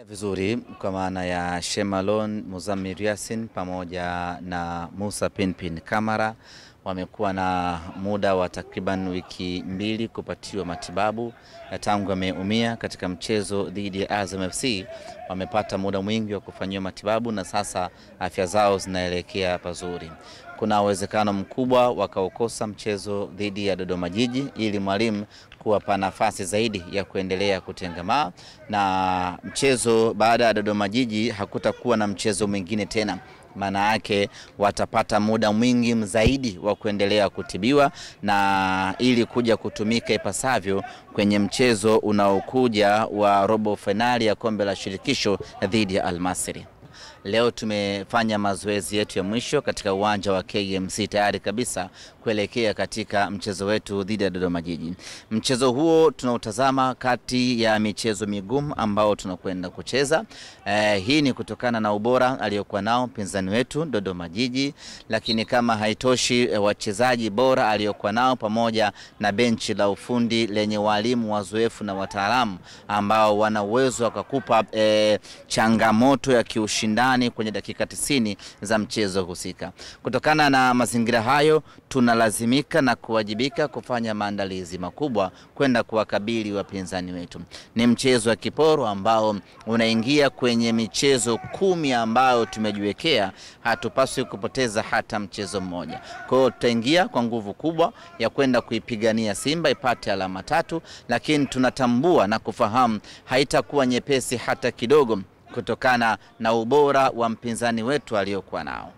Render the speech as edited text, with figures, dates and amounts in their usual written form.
Vizuri kwa maana ya Shemalon Muzammil Yasin pamoja na Musa Pinpin Kamara wamekuwa na muda wa takriban wiki 2 kupatiwa matibabu tangu wameumia katika mchezo dhidi ya Azam FC. Wamepata muda mwingi wa kufanyiwa matibabu na sasa afya zao zinaelekea pazuri. Kuna uwezekano mkubwa wakaokosa mchezo dhidi ya Dodoma Jiji ili mwalimu kuwapa nafasi zaidi ya kuendelea kutengemaa, na mchezo baada ya Dodoma Jiji hakutakuwa na mchezo mwingine tena. Maana yake watapata muda mwingi zaidi wa kuendelea kutibiwa na ili kuja kutumika ipasavyo kwenye mchezo unaokuja wa robo finali ya kombe la shirikisho dhidi ya Al-Masry. Leo tumefanya mazoezi yetu ya mwisho katika uwanja wa KMC tayari kabisa kuelekea katika mchezo wetu dhidi ya Dodoma Jiji. Mchezo huo tunautazama kati ya michezo migumu ambao tunakwenda kucheza. Hii ni kutokana na ubora aliyokuwa nao mpinzani wetu Dodoma Jiji, lakini kama haitoshi wachezaji bora aliyokuwa nao pamoja na benchi la ufundi lenye walimu wazoefu na wataalamu ambao wana uwezo wakakupa changamoto ya kiushindani kwenye dakika 90 za mchezo husika. Kutokana na mazingira hayo, tunalazimika na kuwajibika kufanya maandalizi makubwa kwenda kuwakabili wapinzani wetu. Ni mchezo wa kiporo ambao unaingia kwenye michezo 10 ambayo tumejiwekea, hatupaswi kupoteza hata mchezo mmoja. Kwa hiyo tutaingia kwa nguvu kubwa ya kwenda kuipigania Simba ipate alama 3, lakini tunatambua na kufahamu haitakuwa nyepesi hata kidogo kutokana na ubora wa mpinzani wetu aliyokuwa nao.